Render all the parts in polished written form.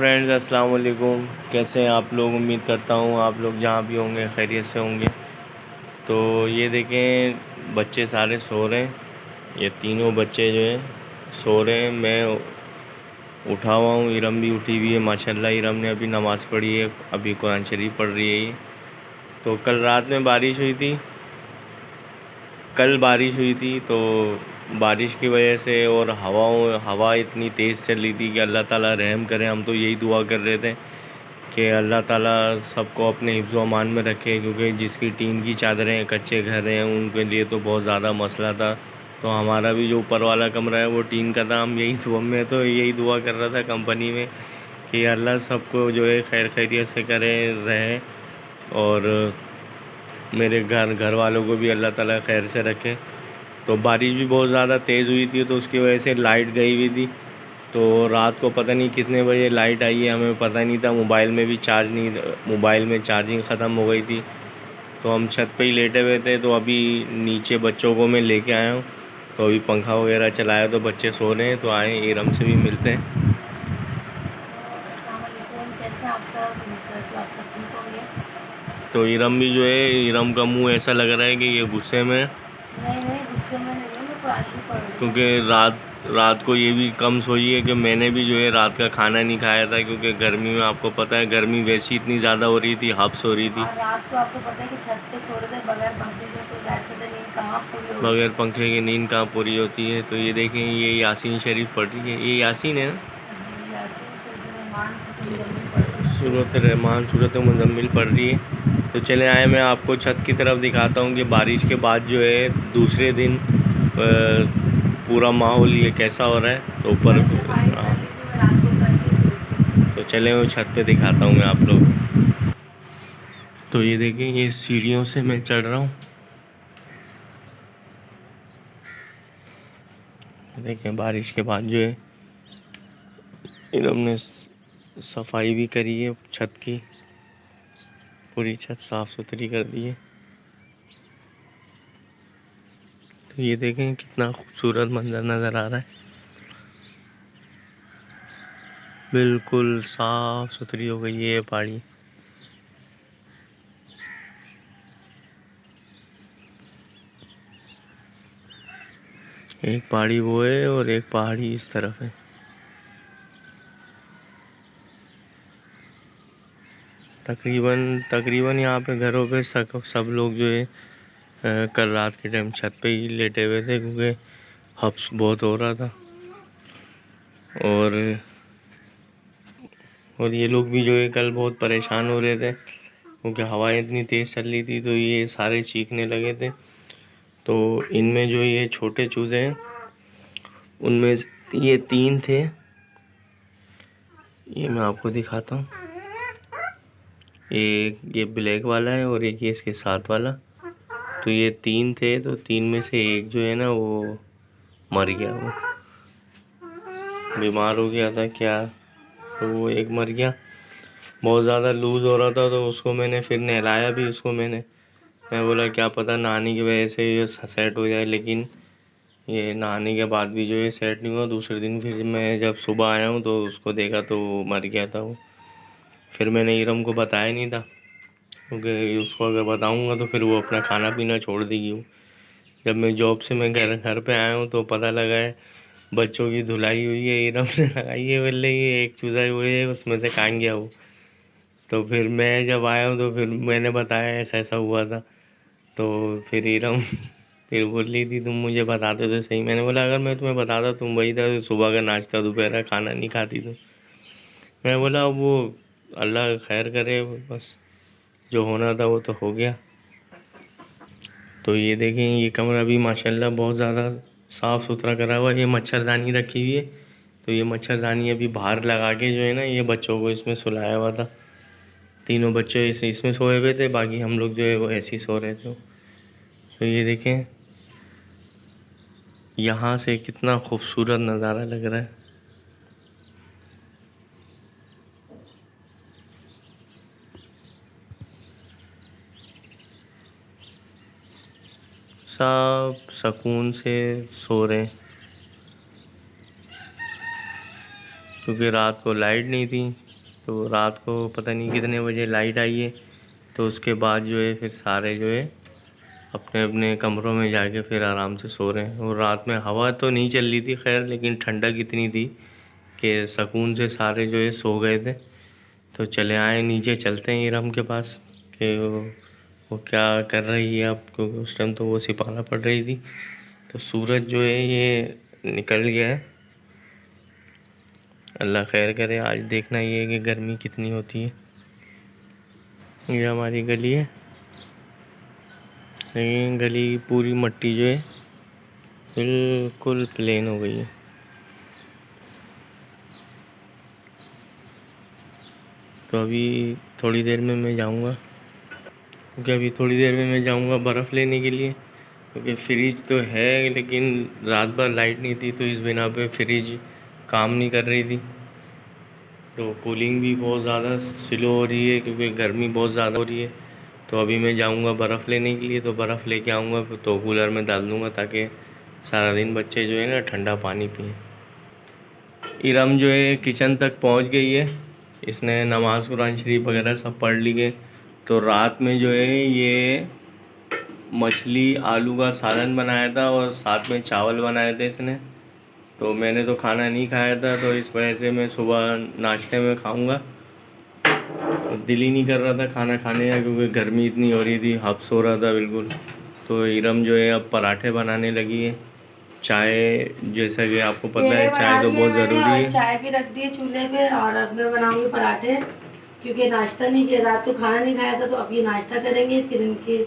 Friends, अस्सलाम वालेकुम। कैसे हैं आप लोग? उम्मीद करता हूँ आप लोग जहाँ भी होंगे खैरियत से होंगे। तो ये देखें, बच्चे सारे सो रहे हैं। ये तीनों बच्चे जो हैं सो रहे हैं। मैं उठा हुआ हूँ। इरम भी उठी हुई है माशाल्लाह। इरम ने अभी नमाज़ पढ़ी है, अभी कुरान शरीफ पढ़ रही है ये। तो कल रात में बारिश हुई थी। तो बारिश की वजह से और हवा इतनी तेज़ चल रही थी कि अल्लाह ताला रहम करे। हम तो यही दुआ कर रहे थे कि अल्लाह ताला सबको अपने हिफ्ज़ व अमान में रखे, क्योंकि जिसकी टीन की चादरें कच्चे घर हैं उनके लिए तो बहुत ज़्यादा मसला था। तो हमारा भी जो ऊपर वाला कमरा है वो टीन का था। हम यही दुआ में तो यही दुआ कर रहा था कंपनी में कि अल्लाह सबको जो है खैर खैरियत से करे रहे, और मेरे घर वालों को भी अल्लाह ताला खैर से रखे। तो बारिश भी बहुत ज़्यादा तेज़ हुई थी, तो उसकी वजह से लाइट गई हुई थी। तो रात को पता नहीं कितने बजे लाइट आई है, हमें पता नहीं था। मोबाइल में चार्जिंग ख़त्म हो गई थी। तो हम छत पे ही लेटे हुए थे। तो अभी नीचे बच्चों को मैं लेके आया हूँ। तो अभी पंखा वगैरह चलाया तो बच्चे सो रहे हैं। तो आए इरम से भी मिलते हैं। अस्सलाम वालेकुम। कैसे हैं आप सब? उम्मीद करती हूँ आप सब ठीक होंगे। तो इरम भी जो है, इरम का मुंह ऐसा लग रहा है कि ये गुस्से में है, नहीं नहीं, गुस्से में नहीं हूँ, मैं कुरान शरीफ पढ़ रही हूँ। क्योंकि रात को ये भी कम सोई है कि मैंने भी जो है रात का खाना नहीं खाया था, क्योंकि गर्मी में आपको पता है गर्मी वैसी इतनी ज़्यादा हो रही थी, हब्स हो रही थी। और रात को आपको पता है कि छत पे सो रहे थे बगैर पंखे के, तो जाहिर सी बात है नींद कहाँ पूरी होगी। बगैर पंखे की नींद कहाँ पूरी होती है। तो ये देखें, ये यासीन शरीफ पढ़ रही है। ये यासीन है ना, जी, यासीन सूरत रहमान सूरत मुज़म्मिल पढ़ रही हूँ। सूरत रहमान सूरत मुज़म्मिल पढ़ रही है। तो चले आए, मैं आपको छत की तरफ दिखाता हूँ कि बारिश के बाद जो है दूसरे दिन पूरा माहौल ये कैसा हो रहा है। तो ऊपर मैंने सफाई कर ली थी, मैं रात को करके सोई थी। तो चले वो छत पे दिखाता हूँ मैं आप लोग। तो ये देखें, ये सीढ़ियों से मैं चढ़ रहा हूँ। देखें, बारिश के बाद जो है इन्होंने सफाई भी करी है छत की, पूरी छत साफ़ सुथरी कर दी है। तो ये देखें कितना खूबसूरत मंजर नज़र आ रहा है। बिल्कुल साफ़ सुथरी हो गई है ये पहाड़ी। एक पहाड़ी वो है और एक पहाड़ी इस तरफ है। तकरीबन यहाँ पे घरों पे सब लोग जो है कल रात के टाइम छत पे ही लेटे हुए थे, क्योंकि हब्स बहुत हो रहा था। और ये लोग भी जो है कल बहुत परेशान हो रहे थे, क्योंकि हवाएं इतनी तेज़ चल रही थी। तो ये सारे चीखने लगे थे। तो इनमें जो ये छोटे चूज़े हैं उनमें ये 3 थे। ये मैं आपको दिखाता हूँ। एक ये ब्लैक वाला है और एक ये इसके साथ वाला। तो ये 3 थे, तो 3 में से एक जो है ना वो मर गया। वो बीमार हो गया था क्या, तो वो एक मर गया। बहुत ज़्यादा लूज़ हो रहा था, तो उसको मैंने फिर नहलाया भी उसको। मैं बोला क्या पता नहाने की वजह से ये सेट हो जाए, लेकिन ये नहाने के बाद भी जो है सेट नहीं हुआ। दूसरे दिन फिर मैं जब सुबह आया हूँ तो उसको देखा तो वो मर गया था वो। फिर मैंने इरम को बताया नहीं था, क्योंकि उसको अगर बताऊँगा तो फिर वो अपना खाना पीना छोड़ देगी वो। जब मैं जॉब से मैं घर पे आया हूँ तो पता लगा है बच्चों की धुलाई हुई है, इरम ने लगाई है। बोले ये एक चूज़ा हुई है, उसमें से कहाँ गया वो। तो फिर मैं जब आया हूँ तो फिर मैंने बताया ऐसा ऐसा हुआ था। तो फिर इरम फिर बोल रही थी तुम मुझे बताते तो सही। मैंने बोला अगर मैं तुम्हें बताता, तुम वही था सुबह का नाश्ता दोपहर का खाना नहीं खाती। तो मैं बोला वो अल्लाह खैर करे, बस जो होना था वो तो हो गया। तो ये देखें, ये कमरा भी माशाल्लाह बहुत ज़्यादा साफ़ सुथरा करा हुआ है। ये मच्छरदानी रखी हुई है। तो ये मच्छरदानी अभी बाहर लगा के जो है ना, ये बच्चों को इसमें सुलाया हुआ था। तीनों बच्चे इसमें सोए हुए थे, बाकी हम लोग जो है वो ऐसे ही सो रहे थे। तो ये देखें, यहाँ से कितना खूबसूरत नज़ारा लग रहा है। सब सुकून से सो रहे हैं, क्योंकि रात को लाइट नहीं थी। तो रात को पता नहीं कितने बजे लाइट आई है। तो उसके बाद जो है फिर सारे जो है अपने अपने कमरों में जाके फिर आराम से सो रहे हैं। और रात में हवा तो नहीं चल रही थी खैर, लेकिन ठंडक इतनी थी कि सुकून से सारे जो है सो गए थे। तो चले आए नीचे, चलते हैं इरम के पास कि वो क्या कर रही है अब, क्योंकि उस टाइम तो वो सिपाला पड़ रही थी। तो सूरज जो है ये निकल गया है, अल्लाह खैर करे। आज देखना ये है कि गर्मी कितनी होती है। ये हमारी गली है, लेकिन गली की पूरी मट्टी जो है बिल्कुल प्लेन हो गई है। तो अभी थोड़ी देर में मैं जाऊंगा, क्योंकि अभी थोड़ी देर में मैं जाऊंगा बर्फ़ लेने के लिए, क्योंकि फ्रिज तो है लेकिन रात भर लाइट नहीं थी, तो इस बिना पे फ्रिज काम नहीं कर रही थी। तो कूलिंग भी बहुत ज़्यादा स्लो हो रही है, क्योंकि गर्मी बहुत ज़्यादा हो रही है। तो अभी मैं जाऊंगा बर्फ़ लेने के लिए, तो बर्फ़ लेके आऊँगा तो कूलर में डाल दूँगा, ताकि सारा दिन बच्चे जो है ना ठंडा पानी पिए। इरम जो है किचन तक पहुंच गई है, इसने नमाज़ कुरान शरीफ वगैरह सब पढ़ ली है। तो रात में जो है ये मछली आलू का सालन बनाया था और साथ में चावल बनाए थे इसने। तो मैंने तो खाना नहीं खाया था, तो इस वजह से मैं सुबह नाश्ते में खाऊंगा। तो दिल ही नहीं कर रहा था खाना खाने का, क्योंकि गर्मी इतनी हो रही थी, हब्स हो रहा था बिल्कुल। तो इरम जो है अब पराठे बनाने लगी है। चाय, जैसा कि आपको पता है, चाय तो बहुत ज़रूरी है। चाय भी रख दी है चूल्हे पे, और अब मैं बनाऊंगी पराठे, क्योंकि नाश्ता नहीं किया, रात को खाना नहीं खाया था। तो अब ये नाश्ता करेंगे, फिर इनकी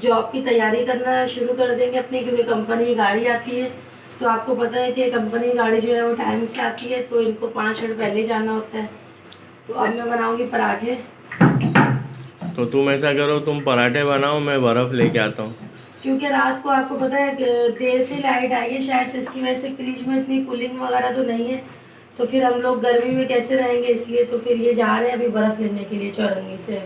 जॉब की तैयारी करना शुरू कर देंगे अपनी, क्योंकि कंपनी की गाड़ी आती है। तो आपको पता है कि कंपनी की गाड़ी जो है वो टाइम से आती है, तो इनको 5 मिनट पहले जाना होता है। तो अब मैं बनाऊंगी पराठे। तो तुम ऐसा करो, तुम पराठे बनाओ, मैं बर्फ़ लेके आता हूँ। क्योंकि रात को आपको पता है देर से लाइट आई है शायद, तो इसकी वजह से फ्रिज में इतनी कूलिंग वगैरह तो नहीं है। तो फिर हम लोग गर्मी में कैसे रहेंगे, इसलिए तो फिर ये जा रहे हैं अभी बर्फ़ लेने के लिए चौरंगी से,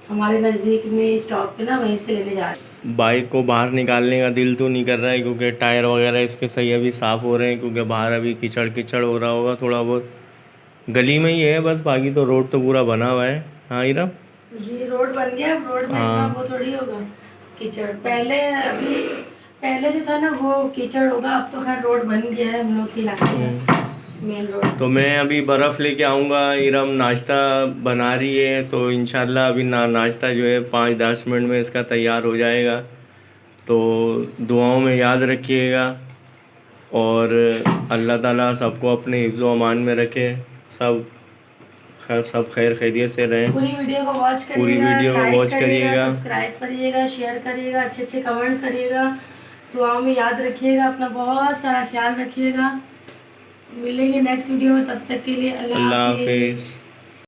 हमारे नज़दीक में स्टॉप पे ना, वहीं से लेने जा रहे हैं। बाइक को बाहर निकालने का दिल तो नहीं कर रहा है, क्योंकि टायर वगैरह इसके सही अभी साफ़ हो रहे हैं, क्योंकि बाहर अभी कीचड़ कीचड़ हो रहा होगा थोड़ा बहुत। गली में ही है बस, बाकी तो रोड तो पूरा बना हुआ है। हाँ इरम, जी रोड बन गया, अब रोड में इतना हाँ वो थोड़ी होगा कीचड़। पहले अभी पहले जो था ना वो कीचड़ होगा, अब तो खैर रोड बन गया है हम लोग के इलाके में, मेन रोड। तो मैं अभी बर्फ़ लेके आऊँगा। इरम नाश्ता बना रही है, तो इंशाल्लाह अभी नाश्ता जो है 5-10 मिनट में इसका तैयार हो जाएगा। तो दुआओं में याद रखिएगा, और अल्लाह ताला सबको अपने हिफ्ज़-ओ अमान में रखे, सब खैर खैरियत से रहें। पूरी वीडियो को वॉच करिएगा, पूरी वीडियो को वॉच करिएगा, सब्सक्राइब करिएगा, शेयर करिएगा, अच्छे अच्छे कमेंट्स करिएगा, दुआओं में याद रखिएगा, अपना बहुत सारा ख्याल रखिएगा। मिलेंगे नेक्स्ट वीडियो में, तब तक के लिए अल्लाह अल्लाह हाफिज़। हाफिज़।